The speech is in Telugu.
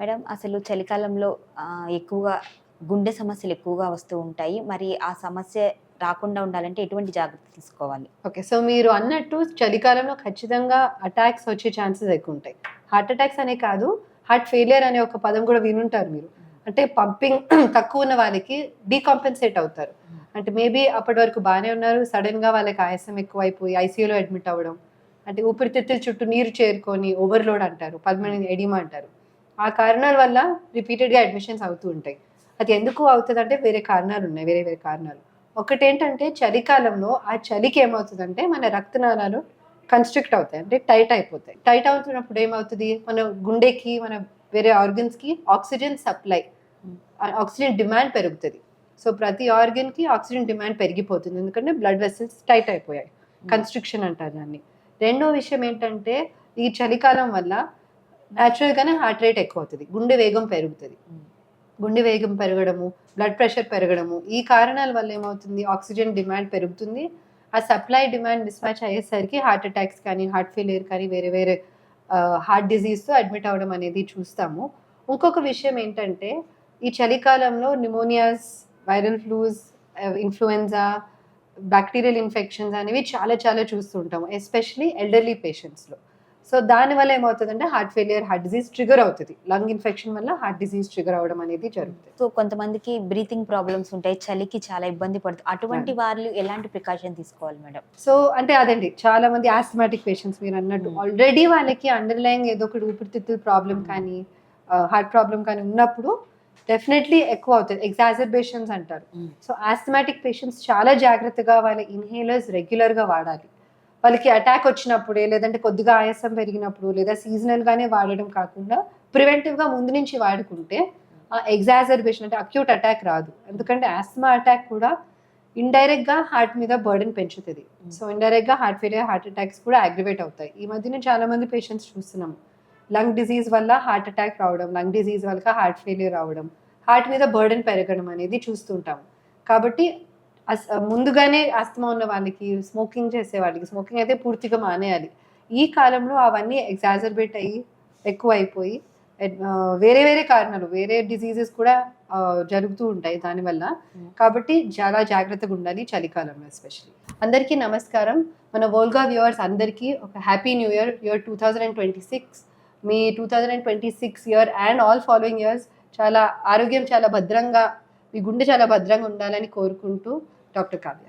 మేడం అసలు చలికాలంలో ఎక్కువగా గుండె సమస్యలు ఎక్కువగా వస్తూ ఉంటాయి. మరి ఆ సమస్య రాకుండా ఉండాలంటే ఎటువంటి జాగ్రత్తలు తీసుకోవాలి? ఓకే. సో, మీరు అన్నట్టు చలికాలంలో ఖచ్చితంగా అటాక్స్ వచ్చే ఛాన్సెస్ ఎక్కువుంటాయి. హార్ట్ అటాక్స్ అనే కాదు, హార్ట్ ఫెయిలియర్ అనే ఒక పదం కూడా వినుంటారు మీరు. అంటే పంపింగ్ తక్కువున్న వాళ్ళకి డీకాంపెన్సేట్ అవుతారు. అంటే మేబీ అప్పటి వరకు బానే ఉన్నారు. సడెన్‌గా వాళ్ళకి ఆయాసం ఎక్కువైపోయి ఐసీయూలో అడ్మిట్ అవ్వడం. అంటే ఊపిరితిత్తుల చుట్టూ నీరు చేరుకొని ఓవర్‌లోడ్ అంటారు. పల్మనరీ ఎడిమా అంటారు. ఆ కారణాల వల్ల రిపీటెడ్‌గా అడ్మిషన్స్ అవుతూ ఉంటాయి. అది ఎందుకు అవుతదంటే వేరే కారణాలున్నాయి. వేరే వేరే కారణాలు. ఒకటేంటంటే చలికాలంలో ఆ చలికి ఏమవుతదంటే మన రక్తనాళాలు కన్‌స్ట్రిక్ట్ అవుతాయి. అంటే టైట్ అయిపోతాయి. టైట్ అవుతున్నప్పుడు ఏమవుతది? మన గుండెకి, మన వేరే ఆర్గన్స్‌కి ఆక్సిజన్ సప్లై, ఆక్సిజన్ డిమాండ్ పెరుగుతది. సో, ప్రతి ఆర్గన్‌కి ఆక్సిజన్ డిమాండ్ పెరిగిపోతుంది. ఎందుకంటే బ్లడ్ వెసెల్స్ టైట్ అయిపోయాయి. కన్‌స్ట్రిక్షన్ అంటారు దాన్ని. రెండో విషయం ఏంటంటే ఈ చలికాలం వల్ల నేచురల్‌గానే హార్ట్ రేట్ ఎక్కువవుతది. గుండె వేగం పెరుగుతది. గుండె వేగం పెరగడము, బ్లడ్ ప్రెషర్ పెరగడము, ఈ కారణాల వల్ల ఏమవుతుంది? ఆక్సిజన్ డిమాండ్ పెరుగుతుంది. ఆ సప్లై డిమాండ్ మిస్‌మ్యాచ్ అయ్యేసరికి హార్ట్ అటాక్స్ కానీ, హార్ట్ ఫెయిల్యూర్ కానీ వేరే వేరే హార్ట్ డిసీజ్‌తో అడ్మిట్ అవ్వడం అనేది చూస్తాము. ఇంకొక విషయం ఏంటంటే, ఈ చలికాలంలో pneumonias, viral flus, influenza, bacterial infections అనేవి చాలా చాలా చూస్తూ ఉంటాము. Especially elderly పేషెంట్స్‌లో. సో, దానివల్ల ఏమవుతదంటే heart failure, heart disease trigger అవుతది. లంగ్ ఇన్ఫెక్షన్ వల్ల హార్ట్ డిసీజ్ ట్రిగ్గర్ అవ్వడం అనేది జరుగుతది. సో, కొంతమందికి బ్రీతింగ్ ప్రాబ్లమ్స్ ఉంటాయి. చలికి చాలా ఇబ్బంది పడుతూ అటువంటి వాళ్ళు ఎలాంటి ప్రికాషన్ తీసుకోవాలి మేడం? సో, అంటే అదండి. చాలా మంది ఆస్థమాటిక్ పేషెంట్స్ మీరన్నట్టు ఆల్రెడీ వాళ్ళకి అండర్‌లయింగ్ ఏదో ఒకటి ఊపిరితిత్తుల ప్రాబ్లమ్ కానీ, హార్ట్ ప్రాబ్లమ్ కానీ ఉన్నప్పుడు డెఫినెట్‌లీ ఎక్కువవుతది. ఎగ్జాజర్బేషన్స్ అంటారు. సో, ఆస్థమాటిక్ పేషెంట్స్ చాలా జాగ్రత్తగా వాళ్ళ ఇన్‌హేలర్స్ రెగ్యులర్‌గా వాడాలి. వాళ్ళకి అటాక్ వచ్చినప్పుడే, లేదంటే కొద్దిగా ఆయాసం పెరిగినప్పుడు, లేదా సీజనల్‌గానే వాడడం కాకుండా ప్రివెంటివ్‌గా ముందు నుంచి వాడుకుంటే ఆ ఎగ్జాజర్బేషన్ అంటే అక్యూట్ అటాక్ రాదు. ఎందుకంటే ఆస్త్మా అటాక్ కూడా ఇండైరెక్ట్‌గా హార్ట్ మీద బర్డెన్ పెంచుతది. సో, ఇండైరెక్ట్‌గా హార్ట్ ఫెయిల్యూర్, హార్ట్ అటాక్స్ కూడా అగ్రివేట్ అవుతాయి. ఈ మధ్యన చాలా మంది పేషెంట్స్ చూస్తున్నాము. లంగ్ డిసీజ్ వల్ల హార్ట్ అటాక్ రావడం, లంగ్ డిసీజ్ వల్ల హార్ట్ ఫెయిల్యూర్ రావడం, హార్ట్ మీద బర్డెన్ పెరగడం అనేది చూస్తుంటాము. కాబట్టి ముందుగానే ఆస్తమా ఉన్న వాళ్ళకి, స్మోకింగ్ చేసే వాళ్ళకి, స్మోకింగ్ అయితే పూర్తిగా మానేయాలి. ఈ కాలంలో అవన్నీ ఎగ్జాజర్బేట్ అయ్యి, ఎక్కువైపోయి వేరే వేరే కారణాలు, వేరే డిసీజెస్ కూడా జరుగుతూ ఉంటాయి దానివల్ల. కాబట్టి చాలా జాగ్రత్తగా ఉండాలి చలికాలంలో ఎస్పెషల్లీ. అందరికీ నమస్కారం. మన వోల్గా వ్యూవర్స్ అందరికీ ఒక happy new year 2026. Me 2026 year and all following years చాలా ఆరోగ్యం చాలా భద్రంగా, మీ గుండె చాలా భద్రంగా ఉండాలని కోరుకుంటూ డాక్టర్ కావ్య.